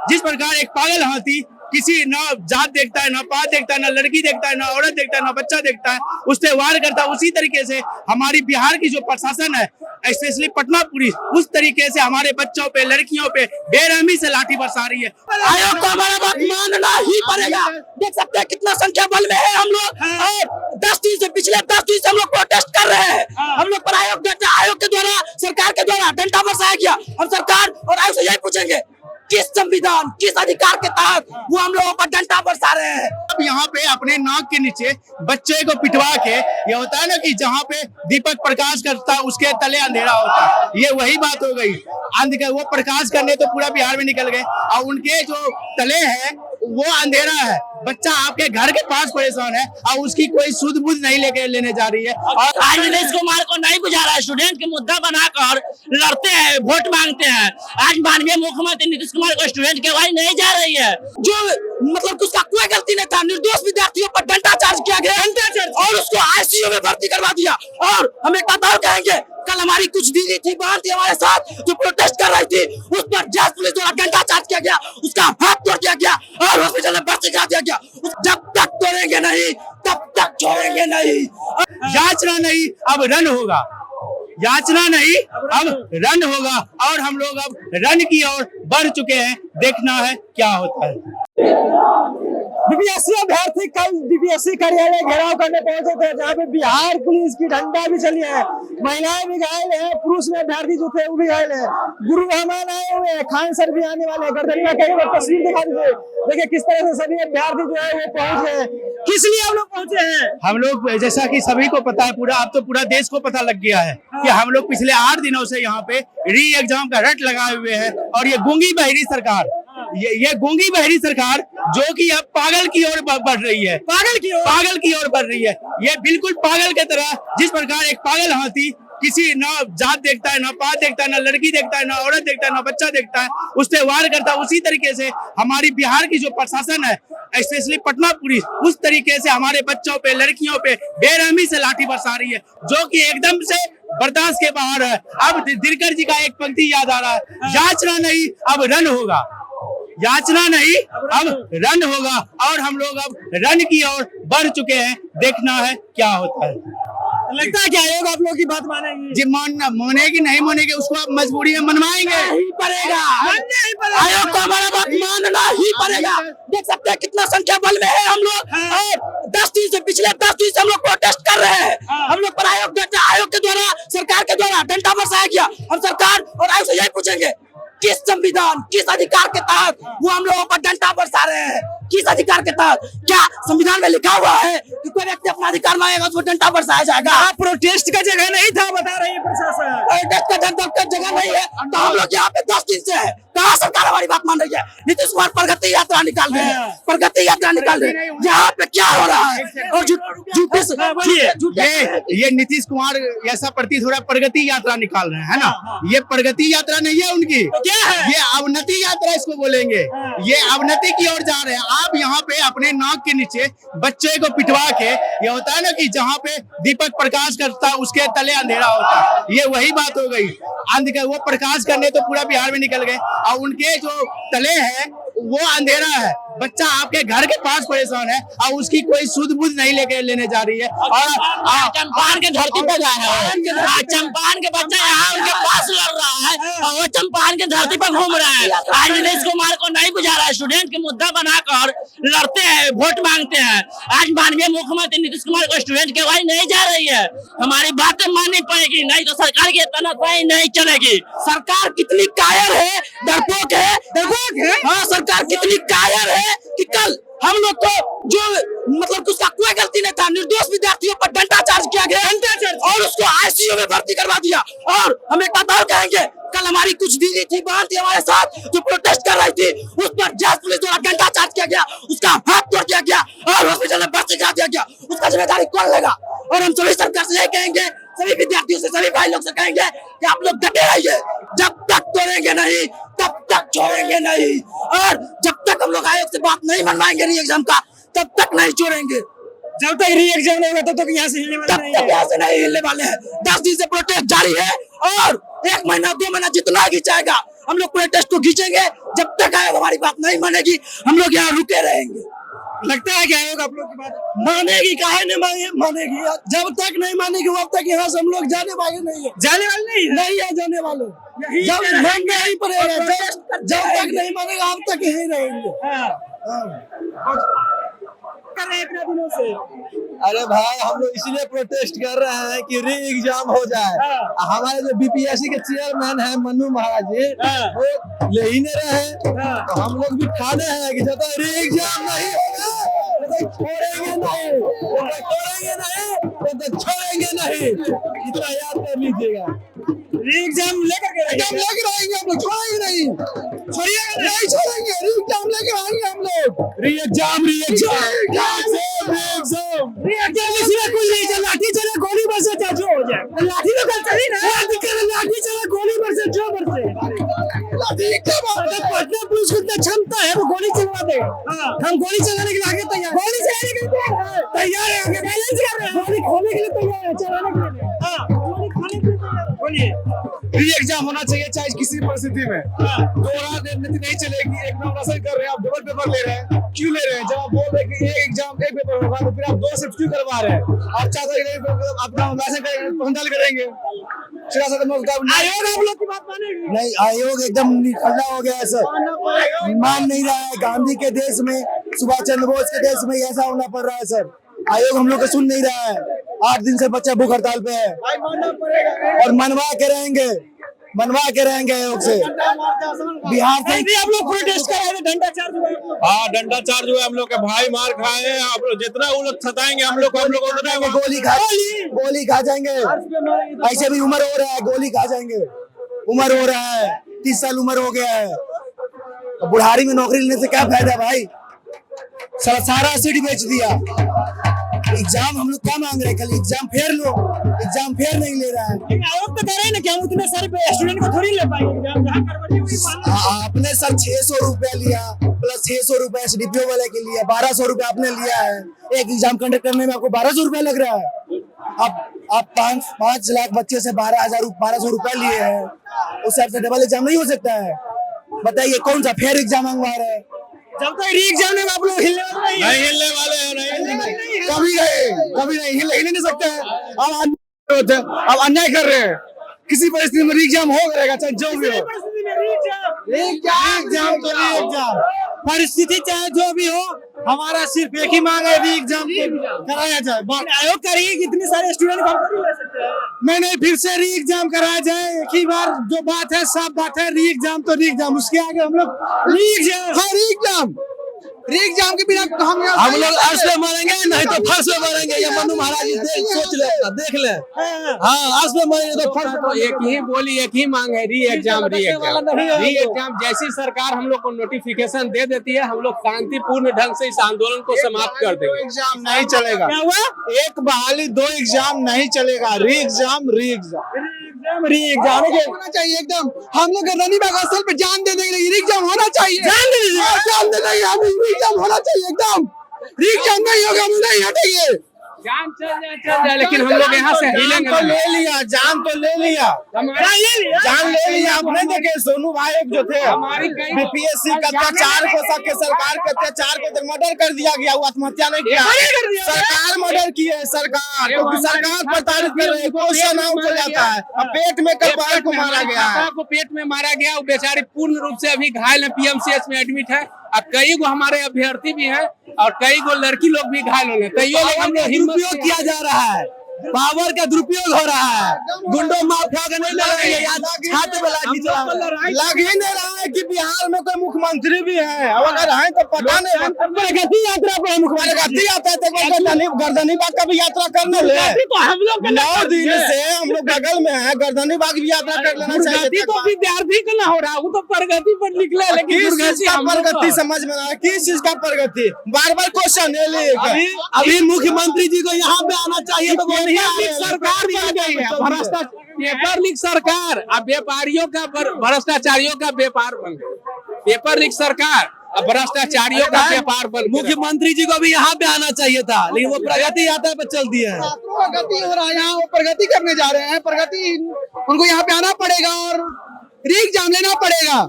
जिस प्रकार एक पागल हाथी किसी न जात देखता है, न पात देखता है, न लड़की देखता है, न औरत देखता है, न बच्चा देखता है, उस पे वार करता है। उसी तरीके से हमारी बिहार की जो प्रशासन है, स्पेशली पटना पुलिस, उस तरीके से हमारे बच्चों पे, लड़कियों पे बेरहमी से लाठी बरसा रही है। आयोग को हमारा बात मानना ही पड़ेगा। देख सकते हैं कितना संख्या बल में है हम लोग, और 10 दिन से, पिछले 10 दिन से हम लोग प्रोटेस्ट कर रहे हैं। हम लोग पर आयोग के द्वारा, सरकार के द्वारा डंडा बरसाया गया। हम सरकार और आयोग से यही पूछेंगे, किस संविधान, किस अधिकार के तहत वो हम लोगों पर डंडा बरसा रहे हैं। अब यहाँ पे अपने नाक के नीचे बच्चे को पिटवा के, ये होता है ना कि जहाँ पे दीपक प्रकाश करता है उसके तले अंधेरा होता है, ये वही बात हो गई। वो प्रकाश करने तो पूरा बिहार में निकल गए, और उनके जो तले है वो अंधेरा है। बच्चा आपके घर के पास परेशान है और उसकी कोई सुध बुध नहीं लेने जा रही है। और आज नीतीश कुमार को नहीं बुझा रहा है, स्टूडेंट के मुद्दा बनाकर लड़ते हैं, वोट मांगते हैं। आज माननीय मुख्यमंत्री नीतीश कुमार को स्टूडेंट की आवाज नहीं जा रही है। जो मतलब उसका कोई गलती नहीं था, निर्दोष विद्यार्थियों पर डंडा चार्ज किया गया और उसको आईसीयू में भर्ती करवा दिया। और हम एक बात और कहेंगे, कल हमारी कुछ दीदी थी, बहन थी हमारे साथ जो प्रोटेस्ट कर रही थी, उस पर जांच पुलिस द्वारा डंडा चार्ज किया गया, उसका हाथ तोड़ दिया गया और हॉस्पिटल में भर्ती करा दिया गया। जब तक तोड़ेंगे नहीं तब तक छोड़ेंगे नहीं। याचना नहीं, अब रन होगा। याचना नहीं, अब रन होगा, और हम लोग अब रन की ओर बढ़ चुके हैं। देखना है क्या होता है। बीपीएससी अभ्यर्थी कल बीपीएससी कार्यालय घेराव करने पहुंचे थे, जहाँ पे बिहार पुलिस की डंडा भी चली है, महिलाएं भी घायल है, पुरुष में अभ्यर्थी जो थे वो भी घायल है। गुरु रहमान आए हुए हैं, खान सर भी आने वाले हैं। गर्दन में कई बार तस्वीर दिखा दीजिए, देखिए किस तरह से सभी अभ्यर्थी जो है वो पहुंच गए। किस लिए हम लोग पहुंचे हैं? हम लोग, जैसा कि सभी को पता है, पूरा अब तो पूरा देश को पता लग गया है कि हम लोग पिछले 8 दिनों से यहाँ पे री एग्जाम का रट लगाए हुए हैं। और ये गूंगी बहरी सरकार, ये गूंगी बहरी सरकार जो कि अब पागल की ओर बढ़ रही है, पागल की ओर बढ़ रही है। ये बिल्कुल पागल के तरह, जिस प्रकार एक पागल हाथी किसी न जात देखता है, न पात देखता है, न लड़की देखता है, न औरत देखता है, न बच्चा देखता है, उस पे वार करता है। उसी तरीके से हमारी बिहार की जो प्रशासन है, स्पेशली पटना पुलिस, उस तरीके से हमारे बच्चों पे, लड़कियों पे बेरहमी से लाठी बरसा रही है, जो कि एकदम से बर्दाश्त के बाहर है। अब दिनकर जी का एक पंक्ति याद आ रहा है, याचना नहीं, अब रन होगा। याचना नहीं, अब रन होगा, और हम लोग अब रन की ओर बढ़ चुके हैं। देखना है क्या होता है। लगता है कि आयोग आप लोगों की बात मानेगी? जी, मानेगी नहीं मानेगी, उसको आप मजबूरी में मनवाएंगे ही पड़ेगा। आयोग को हमारा बात मानना ही पड़ेगा। देख सकते हैं कितना संख्या बल में है हम लोग, और 10 दिन से, पिछले 10 दिन से हम लोग प्रोटेस्ट कर रहे हैं। हम लोग पर आयोग के द्वारा, सरकार के द्वारा डंडा बरसाया गया। हम सरकार और आयोग से यही पूछेंगे, किस संविधान, किस अधिकार के तहत वो हम लोगों पर डंडा बरसा रहे हैं? किस अधिकार के तहत? क्या संविधान में लिखा हुआ है कि कोई व्यक्ति अपना अधिकार मांगेगा उसको डंडा बरसाया जाएगा? प्रोटेस्ट का जगह नहीं था, बता रही है प्रशासन। प्रोटेस्ट का जगह नहीं है, तो हम लोग यहाँ पे 10 दिन से है। कहाँ सरकार हमारी बात मान रही है? नीतीश कुमार प्रगति यात्रा निकाल रहे हैं, प्रगति यात्रा निकाल रहे हैं। यहाँ पे क्या हो रहा है? और ये नीतीश कुमार ऐसा प्रतीत हो रहा है प्रगति यात्रा निकाल रहे हैं, है ना? ये प्रगति यात्रा नहीं है उनकी, क्या है? ये अवनति यात्रा इसको बोलेंगे। ये अवनति की ओर जा रहे हैं। आप यहाँ पे अपने नाक के नीचे बच्चे को पिटवा के, ये होता है ना कि जहाँ पे दीपक प्रकाश करता है उसके तले अंधेरा होता है, ये वही बात हो गई। वो प्रकाश करने तो पूरा बिहार में निकल गए, और उनके जो तले हैं वो अंधेरा है। बच्चा आपके घर के पास परेशान है और उसकी कोई सुध बुध नहीं लेने जा रही है। और चंपारण के धरती पे जा रहा है, चंपारण के बच्चा यहाँ उनके पास लड़ रहा है और वो चंपारण के धरती पर घूम रहा है। आज नीतीश कुमार को नहीं बुझा रहा है, स्टूडेंट के मुद्दा बनाकर लड़ते हैं, वोट मांगते हैं। आज माननीय मुख्यमंत्री नीतीश कुमार को स्टूडेंट की आवाज नहीं जा रही है। हमारी बातें माननी पड़ेगी, नहीं तो सरकार की तानाशाही नहीं चलेगी। सरकार कितनी कायर है, डरपोक है। हाँ, सरकार कितनी कायर है कि कल हम लोग को जो मतलब उसका कोई गलती नहीं था, निर्दोष विद्यार्थियों पर डंडा चार्ज किया गया और उसको आईसीयू में भर्ती करवा दिया। और हम एक बात और कहेंगे, कल हमारी कुछ दीदी थी, बहन थी हमारे साथ जो प्रोटेस्ट कर रही थी, उस पर जांच पुलिस द्वारा डंडा चार्ज किया गया, उसका हाथ तोड़ दिया गया और हॉस्पिटल में भर्ती करा दिया गया। उसका जिम्मेदारी कौन लेगा? और हम सभी सरकार से यही कहेंगे, सभी विद्यार्थियों से, सभी भाई लोग से कहेंगे कि आप लोग डटे रहिए। जब तक तोड़ेंगे नहीं तब तक छोड़ेंगे नहीं, और जब तक हम लोग आयोग से बात नहीं मनवाएंगे री एग्जाम का, तब तक नहीं छोड़ेंगे। जब तक री एग्जाम नहीं होगा तब तक यहाँ से हिलने वाले नहीं है। यहाँ से नहीं हिलने वाले हैं। 10 दिन से प्रोटेस्ट जारी है और 1 महीना 2 महीना जितना खिंचाएगा हम लोग प्रोटेस्ट को खींचेंगे। जब तक आयोग हमारी बात नहीं मानेगी हम लोग यहाँ रुके रहेंगे। लगता है कि आयोग आप लोग की बात मानेगी, काहे नहीं मानेगी? जब तक नहीं मानेगी तब तक यहाँ से हम लोग जाने वाले नहीं है। जाने वाले नहीं है जाने वाले। जब मानना ही पड़ेगा, जब तक नहीं मानेगा अब तक यहीं रहेंगे। कर रहे हैं इतने दिनों से। अरे भाई हम लोग इसलिए प्रोटेस्ट कर रहे हैं कि री एग्जाम हो जाए। हमारे जो बीपीएससी के चेयरमैन है मन्नू महाराज जी, वो ले ही नहीं रहे हैं। तो हम लोग भी ठाने हैं कि जब तक री एग्जाम नहीं होगा तब तक छोड़ेंगे नहीं, तब तक छोड़ेंगे नहीं। इतना याद कर लीजिएगा। री एग्जाम लेकर के एग्जाम लेकर आएंगे हम लोग, छोड़ेंगे नहीं, नहीं छोड़ेंगे। री एग्जाम लेकर आएंगे हम लोग। री एग्जाम इसमें कुछ नहीं चल, लाठी चले गोली बरसे चाहे जो हो जाए। लाठी तो कल चली ना, लाठी चले गोली बरसे जो बरसे। पटना पुलिस को इतना क्षमता है वो गोली चलवा दे। हम गोली चलाने के लिए आगे तैयार, गोली चलाने के लिए तैयार है, आगे बैलेंस कर रहे हैं, गोली खोलने के लिए तैयार है, चलाने के लिए गोली खोलने के लिए तैयार है। बोलिए री एग्जाम होना चाहिए चाहे किसी परिस्थिति में। दोहरा रणनीति नहीं चलेगी। एक नवराशन कर रहे हैं आप, डबल पेपर ले रहे हैं, क्यों ले रहे हैं? जब आप बोल रहे हैं कि एक एग्जाम एक पेपर होगा तो फिर आप 2 शिफ्ट क्यों करवा रहे हैं? आप चाहते हैं अपना नवराशन करेंगे, पंडाल करेंगे। आयोग आप लोग की बात मानेगी? नहीं, आयोग एकदम निखल्ला हो गया है सर, मान नहीं रहा है। गांधी के देश में, सुभाष चंद्र बोस के देश में ऐसा होना पड़ रहा है सर। आयोग हम लोग को सुन नहीं रहा है। 8 दिन से बच्चा भूख हड़ताल पे है और मनवा के रहेंगे आयोग से। बिहार से भी आप लोग प्रोटेस्ट कर रहे थे, डंडा चार्ज हुआ। हाँ, डंडा चार्ज हुआ। हम लोग के भाई मार खाए हैं। आप लोग जितना वो लोग सताएंगे हम लोग उतना गोली खा जाएंगे। ऐसे भी उम्र हो रहा है, गोली खा जाएंगे। उम्र हो रहा है, 30 साल उम्र हो गया है। बुढ़ारी में नौकरी लेने से क्या फायदा भाई? सारा सीट बेच दिया। एग्जाम हम लोग क्या मांग रहे हैं? कल एग्जाम फेयर लो, एग्जाम फेयर नहीं ले रहा है। आयोग तो कह रहे हैं ना कि हम उतने सारे स्टूडेंट को थोड़ी ले पाएंगे एग्जाम, जहाँ गड़बड़ी हुई आपने सर 600 रुपया लिया प्लस 600 रुपया एसडीपीओ वाले के लिए 1200 रुपया आपने लिया है। एक एग्जाम कंडक्ट करने में आपको 1200 रुपया लग रहा है। अब आप 5 लाख बच्चे से 1200 रुपया लिए हैं, उस हिसाब से डबल एग्जाम नहीं हो सकता है। बताइए कौन सा फेयर एग्जाम मंगवा रहे हैं? जब तक री एग्जाम में आप लोग हिलने वाले नहीं हिलने वाले हैं। कभी नहीं हिल नहीं सकते हैं। अब अन्याय कर रहे हैं। किसी परिस्थिति में री एग्जाम हो रहेगा चाहे जो भी हो। परिस्थिति चाहे जो भी हो, हमारा सिर्फ एक ही मांग है, री एग्जाम कराया जाए। आयोग करेगी कितने सारे स्टूडेंट को हम ले सकते हैं। नहीं, फिर से री एग्जाम कराया जाए। एक ही बार जो बात है, साफ बात है, री एग्जाम तो री एग्जाम, उसके आगे हम लोग री एग्जाम के बिना हम लोग अर्श पे मरेंगे नहीं तो फर्श पे मरेंगे। ये मन्नू महाराज जी सोच ले, देख ले। हाँ, अर्श पे मरेंगे तो फर्श पे। एक ही बोली, एक ही मांग है, री एग्जाम। जैसी सरकार हम लोग को नोटिफिकेशन दे देती है हम लोग शांतिपूर्ण ढंग से इस आंदोलन को समाप्त कर देंगे। एग्जाम नहीं चलेगा। क्या हुआ? एक बहाली 2 एग्जाम नहीं चलेगा। री एग्जाम होना चाहिए एकदम। हम लोग गर्दनी बाग असल पे जान दे देंगे, री एग्जाम होना चाहिए। जान दे देंगे, एग्जाम होना चाहिए एकदम। री एग्जाम नहीं होगा हम नहीं हटेंगे। जान चल जाए लेकिन हम लोग यहाँ से हिलेंगे। जान तो ले लिया आपने देखे सोनू भाई जो थे बीपीएससी का अत्याचार को, सबके सरकार के अत्याचार को मर्डर कर दिया गया। वो आत्महत्या नहीं किया, सरकार मर्डर की है। सरकार क्योंकि सरकार प्रताड़ित कर रही है। क्वेश्चन आउट हो जाता है। अब पेट में कपाल को मारा गया है, को पेट में मारा गया। वो बेचारी पूर्ण रूप से अभी घायल है, पीएमसीएच में एडमिट है। और कई गो हमारे अभ्यर्थी भी हैं और कई गो लड़की लोग भी घायल हो गए। हम लोग दुरुपयोग किया जा रहा है, पावर का दुरुपयोग हो रहा है। गुंडों माफिया का नहीं लगेंगे, छात्र में लग ही नहीं रहा है कि बिहार में कोई मुख्यमंत्री भी है। अगर है तो पता नहीं। प्रगति यात्रा पर प्रगति आता है तो गर्दनी बाग का भी यात्रा करने ले। तो हम लोग 9 दिन से हम लोग बगल में है, गर्दनी बाग भी यात्रा कर लेना चाहिए। तो विद्यार्थी का ना हो रहा, वो तो प्रगति पर निकला है। लेकिन किस चीज का प्रगति समझ में आ, किस चीज का प्रगति? बार क्वेश्चन अभी मुख्यमंत्री जी को यहाँ पे आना चाहिए। तो सरकार बन गई है, भ्रष्टाचार पेपर लीक सरकार। अब व्यापारियों का भ्रष्टाचारियों का व्यापार बन गया। पेपर लीक सरकार अब भ्रष्टाचारियों का व्यापार बन गया। मुख्यमंत्री जी को भी यहाँ पे आना चाहिए था, लेकिन वो प्रगति यात्रा पे चल दिया है। प्रगति हो रहा है यहाँ, वो प्रगति करने जा रहे हैं। प्रगति उनको यहाँ पे आना पड़ेगा और री एग्जाम लेना पड़ेगा।